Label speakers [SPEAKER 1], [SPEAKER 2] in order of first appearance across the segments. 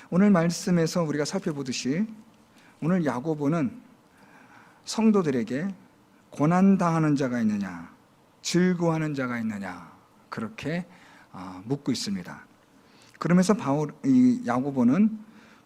[SPEAKER 1] 오늘 말씀에서 우리가 살펴보듯이 오늘 야고보는 성도들에게 고난당하는 자가 있느냐, 즐거워하는 자가 있느냐, 그렇게 묻고 있습니다. 그러면서 야고보는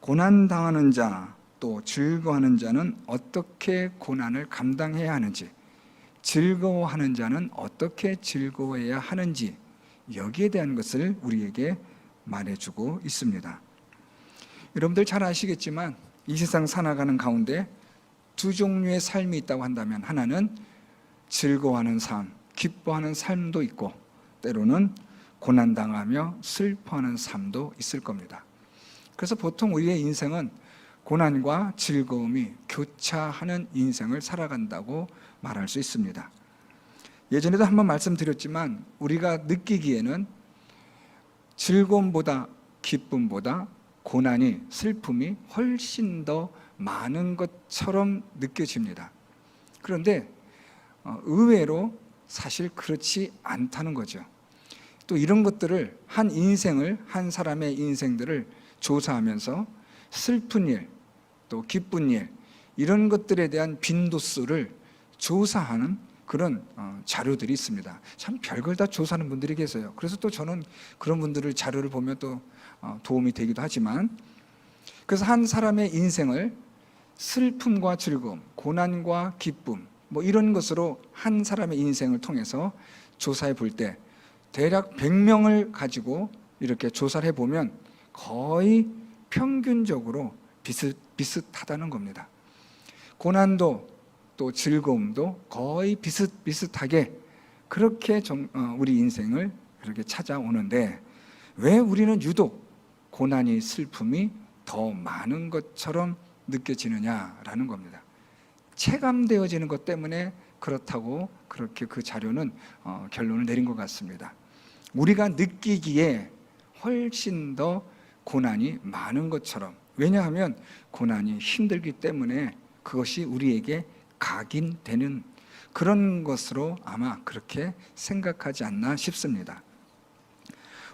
[SPEAKER 1] 고난당하는 자, 또 즐거워하는 자는 어떻게 고난을 감당해야 하는지, 즐거워하는 자는 어떻게 즐거워해야 하는지, 여기에 대한 것을 우리에게 말해주고 있습니다. 여러분들 잘 아시겠지만 이 세상 살아가는 가운데 두 종류의 삶이 있다고 한다면, 하나는 즐거워하는 삶, 기뻐하는 삶도 있고, 때로는 고난당하며 슬퍼하는 삶도 있을 겁니다. 그래서 보통 우리의 인생은 고난과 즐거움이 교차하는 인생을 살아간다고 말할 수 있습니다. 예전에도 한번 말씀드렸지만 우리가 느끼기에는 즐거움보다 기쁨보다 고난이, 슬픔이 훨씬 더 많은 것처럼 느껴집니다. 그런데 의외로 사실 그렇지 않다는 거죠. 또 이런 것들을 한 사람의 인생들을 조사하면서 슬픈 일, 또 기쁜 일, 이런 것들에 대한 빈도수를 조사하는 그런 자료들이 있습니다. 참 별걸 다 조사하는 분들이 계세요. 그래서 또 저는 그런 분들을 자료를 보면 또 도움이 되기도 하지만, 그래서 한 사람의 인생을 슬픔과 즐거움, 고난과 기쁨, 이런 것으로 한 사람의 인생을 통해서 조사해 볼 때 대략 100명을 가지고 이렇게 조사를 해보면 거의 평균적으로 비슷하다는 겁니다. 고난도 또 즐거움도 거의 비슷하게 그렇게 우리 인생을 그렇게 찾아오는데, 왜 우리는 유독 고난이, 슬픔이 더 많은 것처럼 느껴지느냐라는 겁니다. 체감되어지는 것 때문에 그렇다고 그렇게 그 자료는 결론을 내린 것 같습니다. 우리가 느끼기에 훨씬 더 고난이 많은 것처럼, 왜냐하면 고난이 힘들기 때문에 그것이 우리에게 각인되는 그런 것으로 아마 그렇게 생각하지 않나 싶습니다.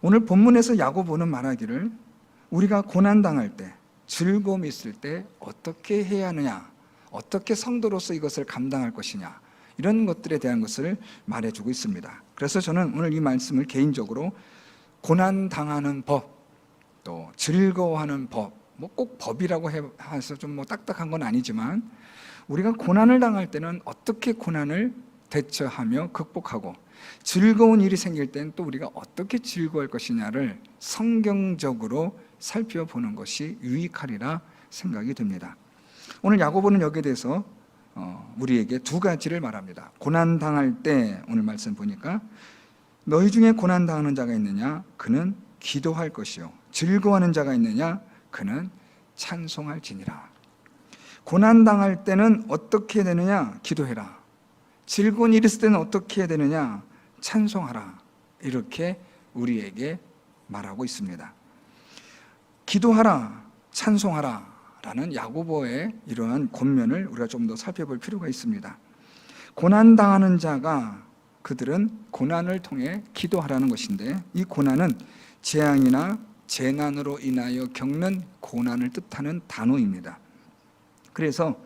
[SPEAKER 1] 오늘 본문에서 야고보는 말하기를 우리가 고난당할 때, 즐거움이 있을 때 어떻게 해야 하느냐, 어떻게 성도로서 이것을 감당할 것이냐, 이런 것들에 대한 것을 말해주고 있습니다. 그래서 저는 오늘 이 말씀을 개인적으로 고난당하는 법, 또 즐거워하는 법, 꼭 법이라고 해서 좀 딱딱한 건 아니지만, 우리가 고난을 당할 때는 어떻게 고난을 대처하며 극복하고, 즐거운 일이 생길 때는 또 우리가 어떻게 즐거워할 것이냐를 성경적으로 살펴보는 것이 유익하리라 생각이 듭니다. 오늘 야고보는 여기에 대해서 우리에게 두 가지를 말합니다. 고난당할 때, 오늘 말씀 보니까 너희 중에 고난당하는 자가 있느냐? 그는 기도할 것이요. 즐거워하는 자가 있느냐? 그는 찬송할지니라. 고난당할 때는 어떻게 해야 되느냐? 기도해라. 즐거운 일이 있을 때는 어떻게 해야 되느냐? 찬송하라. 이렇게 우리에게 말하고 있습니다. 기도하라, 찬송하라 라는 야고보의 이러한 권면을 우리가 좀 더 살펴볼 필요가 있습니다. 고난당하는 자가, 그들은 고난을 통해 기도하라는 것인데, 이 고난은 재앙이나 재난으로 인하여 겪는 고난을 뜻하는 단어입니다. 그래서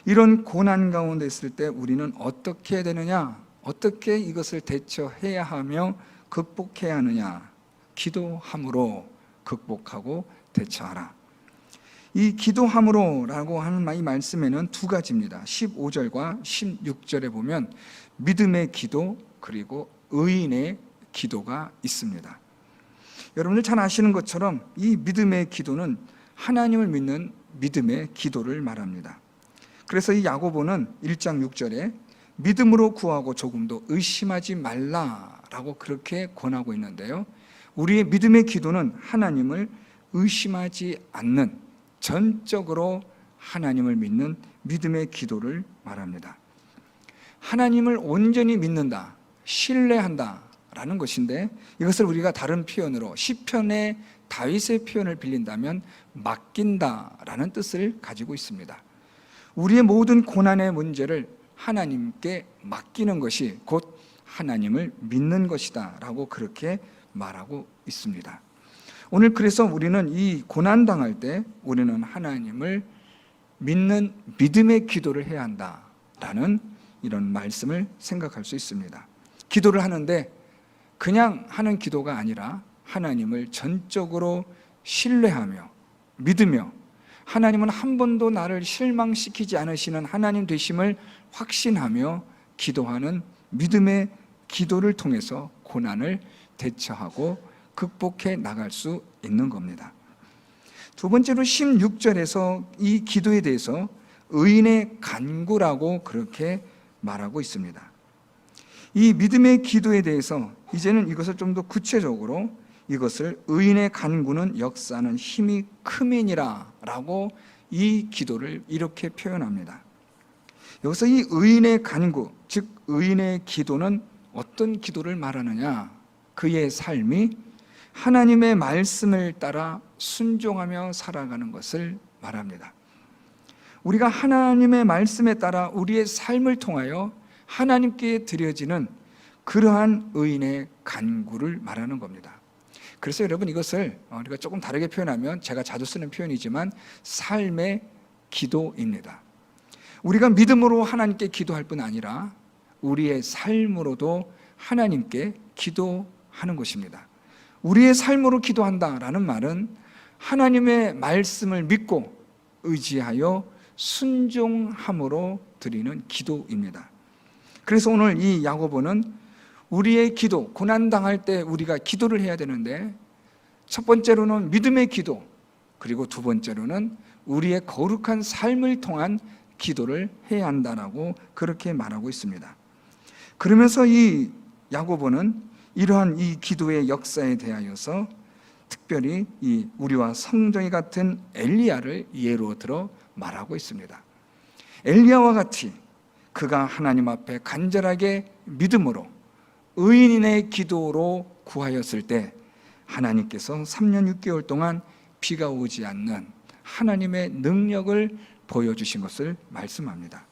[SPEAKER 1] 이런 고난 가운데 있을 때 우리는 어떻게 해야 되느냐, 어떻게 이것을 대처해야 하며 극복해야 하느냐, 기도함으로 극복하고 대처하라. 이 기도함으로 라고 하는 이 말씀에는 두 가지입니다. 15절과 16절에 보면 믿음의 기도, 그리고 의인의 기도가 있습니다. 여러분들 잘 아시는 것처럼 이 믿음의 기도는 하나님을 믿는 믿음의 기도를 말합니다. 그래서 이 야고보는 1장 6절에 믿음으로 구하고 조금도 의심하지 말라라고 그렇게 권하고 있는데요, 우리의 믿음의 기도는 하나님을 의심하지 않는, 전적으로 하나님을 믿는 믿음의 기도를 말합니다. 하나님을 온전히 믿는다, 신뢰한다 라는 것인데, 이것을 우리가 다른 표현으로 시편의 다윗의 표현을 빌린다면 맡긴다 라는 뜻을 가지고 있습니다. 우리의 모든 고난의 문제를 하나님께 맡기는 것이 곧 하나님을 믿는 것이다 라고 그렇게 말하고 있습니다. 오늘 그래서 우리는 이 고난당할 때 우리는 하나님을 믿는 믿음의 기도를 해야 한다라는 이런 말씀을 생각할 수 있습니다. 기도를 하는데 그냥 하는 기도가 아니라 하나님을 전적으로 신뢰하며 믿으며 하나님은 한 번도 나를 실망시키지 않으시는 하나님 되심을 확신하며 기도하는 믿음의 기도를 통해서 고난을 대처하고 극복해 나갈 수 있는 겁니다. 두 번째로 16절에서 이 기도에 대해서 의인의 간구라고 그렇게 말하고 있습니다. 이 믿음의 기도에 대해서 이제는 이것을 좀 더 구체적으로 이것을 의인의 간구는 역사는 힘이 크민이라 라고 이 기도를 이렇게 표현합니다. 여기서 이 의인의 간구, 즉 의인의 기도는 어떤 기도를 말하느냐? 그의 삶이 하나님의 말씀을 따라 순종하며 살아가는 것을 말합니다. 우리가 하나님의 말씀에 따라 우리의 삶을 통하여 하나님께 드려지는 그러한 의인의 간구를 말하는 겁니다. 그래서 여러분 이것을 우리가 조금 다르게 표현하면 제가 자주 쓰는 표현이지만 삶의 기도입니다. 우리가 믿음으로 하나님께 기도할 뿐 아니라 우리의 삶으로도 하나님께 기도하는 것입니다. 우리의 삶으로 기도한다라는 말은 하나님의 말씀을 믿고 의지하여 순종함으로 드리는 기도입니다. 그래서 오늘 이 야고보는 우리의 기도, 고난당할 때 우리가 기도를 해야 되는데 첫 번째로는 믿음의 기도, 그리고 두 번째로는 우리의 거룩한 삶을 통한 기도를 해야 한다라고 그렇게 말하고 있습니다. 그러면서 이 야고보는 이러한 이 기도의 역사에 대하여서 특별히 이 우리와 성정이 같은 엘리야를 예로 들어 말하고 있습니다. 엘리야와 같이 그가 하나님 앞에 간절하게 믿음으로 의인의 기도로 구하였을 때 하나님께서 3년 6개월 동안 비가 오지 않는 하나님의 능력을 보여주신 것을 말씀합니다.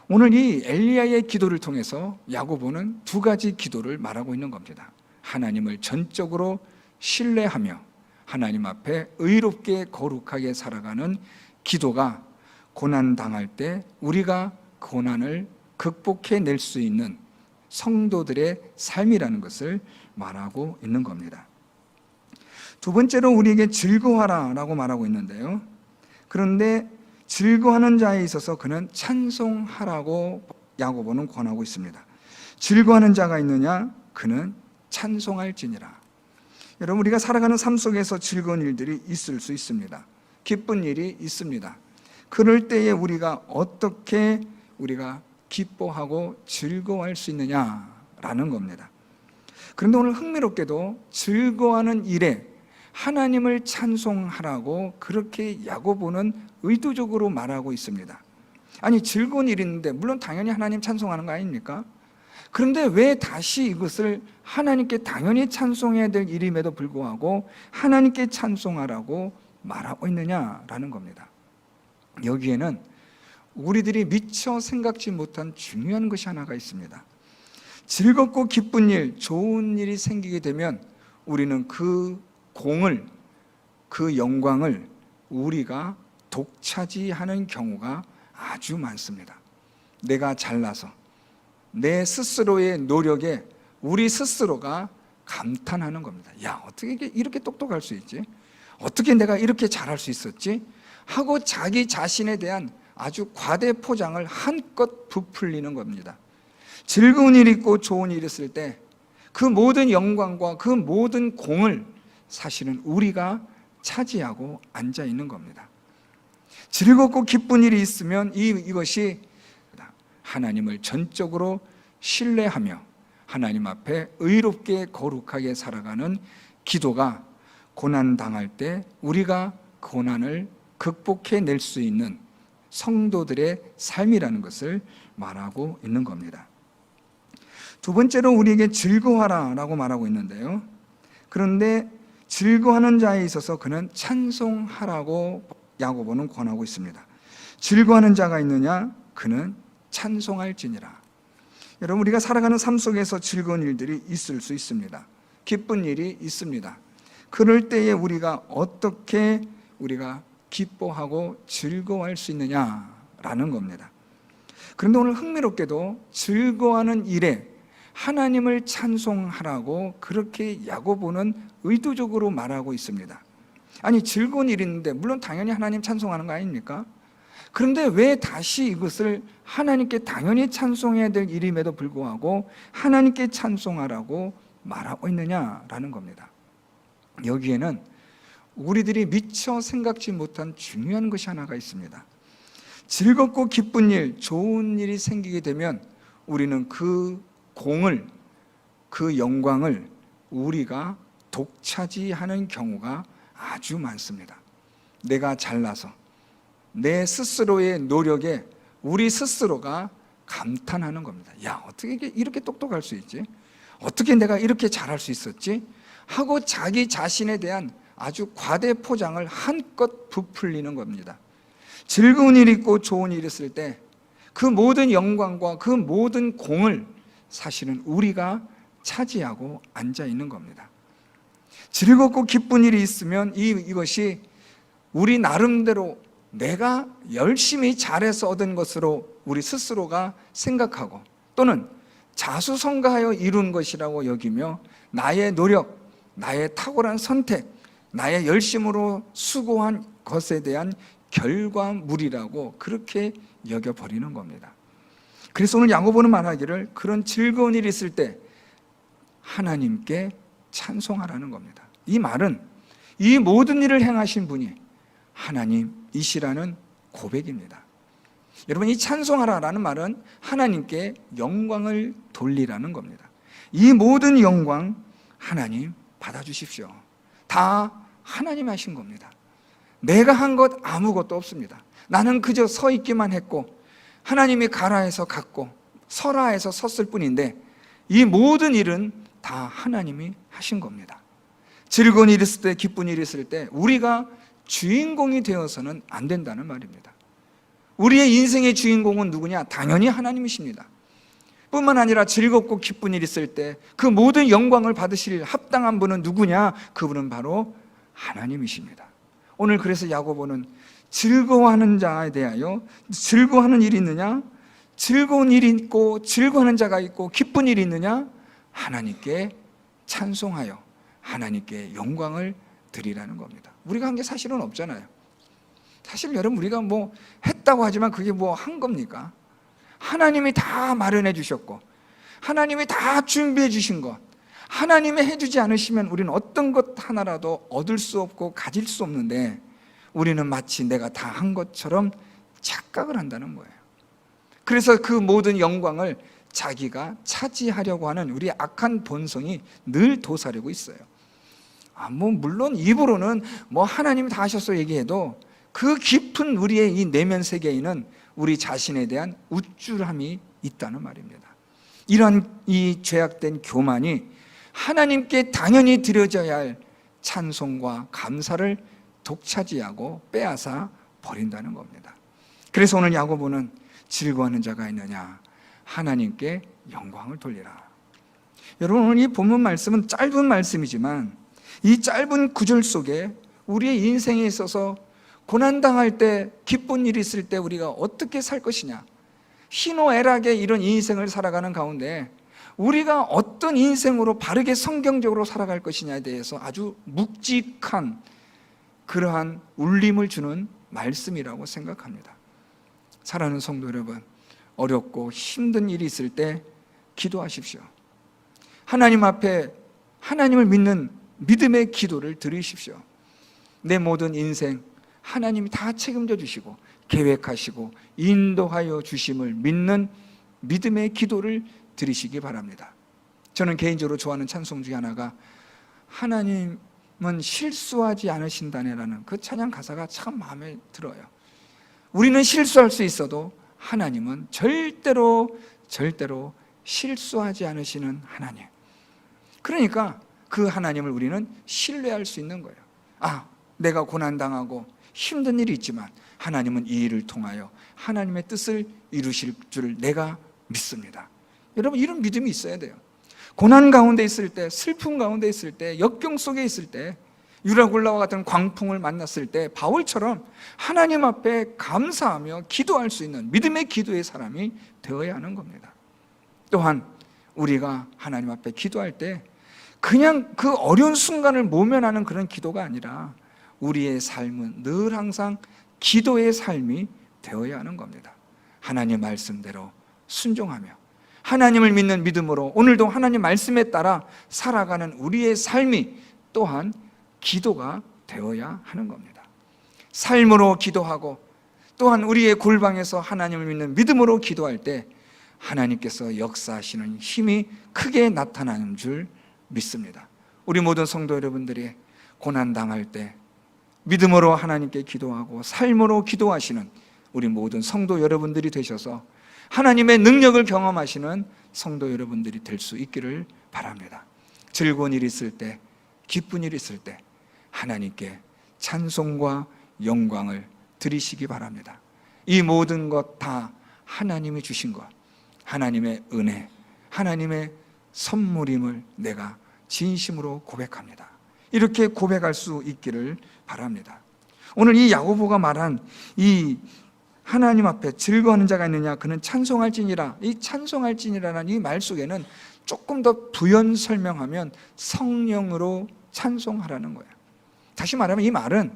[SPEAKER 1] 오늘 이 엘리야의 기도를 통해서 야고보는 두 가지 기도를 말하고 있는 겁니다. 하나님을 전적으로 신뢰하며 하나님 앞에 의롭게 거룩하게 살아가는 기도가 고난당할 때 우리가 고난을 극복해낼 수 있는 성도들의 삶이라는 것을 말하고 있는 겁니다. 두 번째로 우리에게 즐거워하라 라고 말하고 있는데요. 그런데 즐거워하는 자에 있어서 그는 찬송하라고 야고보는 권하고 있습니다. 즐거워하는 자가 있느냐? 그는 찬송할지니라. 여러분 우리가 살아가는 삶 속에서 즐거운 일들이 있을 수 있습니다. 기쁜 일이 있습니다. 그럴 때에 우리가 어떻게 우리가 기뻐하고 즐거워할 수 있느냐라는 겁니다. 그런데 오늘 흥미롭게도 즐거워하는 일에 하나님을 찬송하라고 그렇게 야고보는 의도적으로 말하고 있습니다. 아니 즐거운 일이 있는데 물론 당연히 하나님 찬송하는 거 아닙니까? 그런데 왜 다시 이것을 하나님께 당연히 찬송해야 될 일임에도 불구하고 하나님께 찬송하라고 말하고 있느냐라는 겁니다. 여기에는 우리들이 미처 생각지 못한 중요한 것이 하나가 있습니다. 즐겁고 기쁜 일, 좋은 일이 생기게 되면 우리는 그 공을, 그 영광을 우리가 독차지하는 경우가 아주 많습니다. 내가 잘나서 내 스스로의 노력에 우리 스스로가 감탄하는 겁니다. 야, 어떻게 이렇게 똑똑할 수 있지? 어떻게 내가 이렇게 잘할 수 있었지? 하고 자기 자신에 대한 아주 과대 포장을 한껏 부풀리는 겁니다. 즐거운 일이 있고 좋은 일이 있을 때 그 모든 영광과 그 모든 공을 사실은 우리가 차지하고 앉아 있는 겁니다. 즐겁고 기쁜 일이 있으면 이것이 하나님을 전적으로 신뢰하며 하나님 앞에 의롭게 거룩하게 살아가는 기도가 고난당할 때 우리가 고난을 극복해낼 수 있는 성도들의 삶이라는 것을 말하고 있는 겁니다. 두 번째로 우리에게 즐거워하라 라고 말하고 있는데요. 그런데 즐거워하는 자에 있어서 그는 찬송하라고 야고보는 권하고 있습니다. 즐거워하는 자가 있느냐? 그는 찬송할지니라. 여러분 우리가 살아가는 삶 속에서 즐거운 일들이 있을 수 있습니다. 기쁜 일이 있습니다. 그럴 때에 우리가 어떻게 우리가 기뻐하고 즐거워할 수 있느냐라는 겁니다. 그런데 오늘 흥미롭게도 즐거워하는 일에 하나님을 찬송하라고 그렇게 야고보는 의도적으로 말하고 있습니다. 아니, 즐거운 일이 있는데 물론 당연히 하나님 찬송하는 거 아닙니까? 그런데 왜 다시 이것을 하나님께 당연히 찬송해야 될 일임에도 불구하고 하나님께 찬송하라고 말하고 있느냐라는 겁니다. 여기에는 우리들이 미처 생각지 못한 중요한 것이 하나가 있습니다. 즐겁고 기쁜 일, 좋은 일이 생기게 되면 우리는 그 공을, 그 영광을 우리가 독차지하는 경우가 아주 많습니다. 내가 잘나서 내 스스로의 노력에 우리 스스로가 감탄하는 겁니다. 야, 어떻게 이렇게 똑똑할 수 있지? 어떻게 내가 이렇게 잘할 수 있었지? 하고 자기 자신에 대한 아주 과대 포장을 한껏 부풀리는 겁니다. 즐거운 일이 있고 좋은 일이 있을 때 그 모든 영광과 그 모든 공을 사실은 우리가 차지하고 앉아 있는 겁니다. 즐겁고 기쁜 일이 있으면 이것이 우리 나름대로 내가 열심히 잘해서 얻은 것으로 우리 스스로가 생각하고 또는 자수성가하여 이룬 것이라고 여기며 나의 노력, 나의 탁월한 선택, 나의 열심으로 수고한 것에 대한 결과물이라고 그렇게 여겨버리는 겁니다. 그래서 오늘 야고보는 말하기를 그런 즐거운 일이 있을 때 하나님께 찬송하라는 겁니다. 이 말은 이 모든 일을 행하신 분이 하나님이시라는 고백입니다. 여러분, 이 찬송하라라는 말은 하나님께 영광을 돌리라는 겁니다. 이 모든 영광 하나님 받아주십시오. 다 하나님 하신 겁니다. 내가 한 것 아무것도 없습니다. 나는 그저 서 있기만 했고 하나님이 가라 해서 갔고 서라 해서 섰을 뿐인데 이 모든 일은 다 하나님이 하신 겁니다. 즐거운 일이 있을 때, 기쁜 일이 있을 때 우리가 주인공이 되어서는 안 된다는 말입니다. 우리의 인생의 주인공은 누구냐? 당연히 하나님이십니다. 뿐만 아니라 즐겁고 기쁜 일이 있을 때 그 모든 영광을 받으실 합당한 분은 누구냐? 그분은 바로 하나님이십니다. 오늘 그래서 야고보는 즐거워하는 자에 대하여 즐거워하는 일이 있느냐? 즐거운 일이 있고 즐거워하는 자가 있고 기쁜 일이 있느냐? 하나님께 찬송하여 하나님께 영광을 드리라는 겁니다. 우리가 한 게 사실은 없잖아요. 사실 여러분, 우리가 뭐 했다고 하지만 그게 뭐 한 겁니까? 하나님이 다 마련해 주셨고 하나님이 다 준비해 주신 것, 하나님이 해주지 않으시면 우리는 어떤 것 하나라도 얻을 수 없고 가질 수 없는데 우리는 마치 내가 다 한 것처럼 착각을 한다는 거예요. 그래서 그 모든 영광을 자기가 차지하려고 하는 우리 악한 본성이 늘 도사리고 있어요. 물론 입으로는 하나님이 다 하셨어 얘기해도 그 깊은 우리의 이 내면 세계에는 우리 자신에 대한 우쭐함이 있다는 말입니다. 이런 이 죄악된 교만이 하나님께 당연히 드려져야 할 찬송과 감사를 독차지하고 빼앗아 버린다는 겁니다. 그래서 오늘 야고보는 즐거워하는 자가 있느냐? 하나님께 영광을 돌리라. 여러분, 오늘 이 본문 말씀은 짧은 말씀이지만 이 짧은 구절 속에 우리의 인생에 있어서 고난당할 때, 기쁜 일이 있을 때 우리가 어떻게 살 것이냐, 희노애락의 이런 인생을 살아가는 가운데 우리가 어떤 인생으로 바르게 성경적으로 살아갈 것이냐에 대해서 아주 묵직한 그러한 울림을 주는 말씀이라고 생각합니다. 사랑하는 성도 여러분, 어렵고 힘든 일이 있을 때 기도하십시오. 하나님 앞에 하나님을 믿는 믿음의 기도를 드리십시오. 내 모든 인생 하나님이 다 책임져 주시고 계획하시고 인도하여 주심을 믿는 믿음의 기도를 드리시기 바랍니다. 저는 개인적으로 좋아하는 찬송 중에 하나가 하나님은 실수하지 않으신다네라는 그 찬양 가사가 참 마음에 들어요. 우리는 실수할 수 있어도 하나님은 절대로 실수하지 않으시는 하나님. 그러니까 그 하나님을 우리는 신뢰할 수 있는 거예요. 내가 고난당하고 힘든 일이 있지만 하나님은 이 일을 통하여 하나님의 뜻을 이루실 줄 내가 믿습니다. 여러분, 이런 믿음이 있어야 돼요. 고난 가운데 있을 때, 슬픔 가운데 있을 때, 역경 속에 있을 때 유라굴라와 같은 광풍을 만났을 때 바울처럼 하나님 앞에 감사하며 기도할 수 있는 믿음의 기도의 사람이 되어야 하는 겁니다. 또한 우리가 하나님 앞에 기도할 때 그냥 그 어려운 순간을 모면하는 그런 기도가 아니라 우리의 삶은 늘 항상 기도의 삶이 되어야 하는 겁니다. 하나님 말씀대로 순종하며 하나님을 믿는 믿음으로 오늘도 하나님 말씀에 따라 살아가는 우리의 삶이 또한 기도가 되어야 하는 겁니다. 삶으로 기도하고 또한 우리의 골방에서 하나님을 믿는 믿음으로 기도할 때 하나님께서 역사하시는 힘이 크게 나타나는 줄 믿습니다. 우리 모든 성도 여러분들이 고난당할 때 믿음으로 하나님께 기도하고 삶으로 기도하시는 우리 모든 성도 여러분들이 되셔서 하나님의 능력을 경험하시는 성도 여러분들이 될 수 있기를 바랍니다. 즐거운 일이 있을 때, 기쁜 일이 있을 때 하나님께 찬송과 영광을 드리시기 바랍니다. 이 모든 것 다 하나님이 주신 것, 하나님의 은혜, 하나님의 선물임을 내가 진심으로 고백합니다. 이렇게 고백할 수 있기를 바랍니다. 오늘 이 야고보가 말한 이 하나님 앞에 즐거워하는 자가 있느냐, 그는 찬송할지니라. 이 찬송할지니라는 이 말 속에는 조금 더 부연 설명하면 성령으로 찬송하라는 거예요. 다시 말하면 이 말은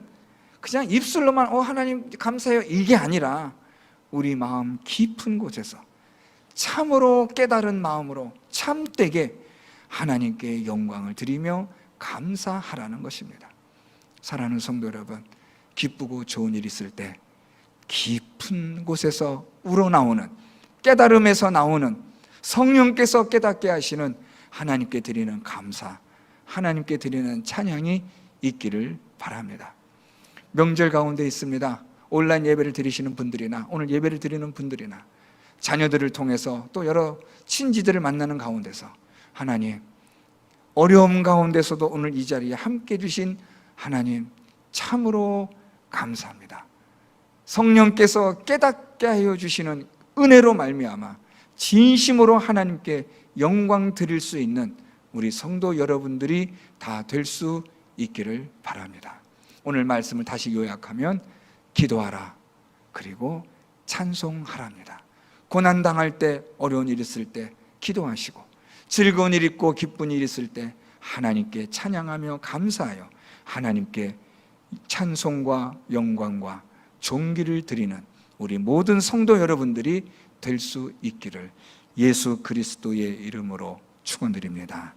[SPEAKER 1] 그냥 입술로만 하나님 감사해요 이게 아니라 우리 마음 깊은 곳에서 참으로 깨달은 마음으로 참되게 하나님께 영광을 드리며 감사하라는 것입니다. 사랑하는 성도 여러분, 기쁘고 좋은 일이 있을 때 깊은 곳에서 우러나오는 깨달음에서 나오는 성령께서 깨닫게 하시는 하나님께 드리는 감사, 하나님께 드리는 찬양이 있기를 바랍니다. 명절 가운데 있습니다. 온라인 예배를 드리시는 분들이나 오늘 예배를 드리는 분들이나 자녀들을 통해서 또 여러 친지들을 만나는 가운데서 하나님, 어려움 가운데서도 오늘 이 자리에 함께 주신 하나님 참으로 감사합니다. 성령께서 깨닫게 하여 주시는 은혜로 말미암아 진심으로 하나님께 영광 드릴 수 있는 우리 성도 여러분들이 다 될 수 있기를 바랍니다. 오늘 말씀을 다시 요약하면 기도하라, 그리고 찬송하랍니다. 고난당할 때, 어려운 일 있을 때 기도하시고 즐거운 일 있고 기쁜 일 있을 때 하나님께 찬양하며 감사하여 하나님께 찬송과 영광과 존귀를 드리는 우리 모든 성도 여러분들이 될 수 있기를 예수 그리스도의 이름으로 축원드립니다.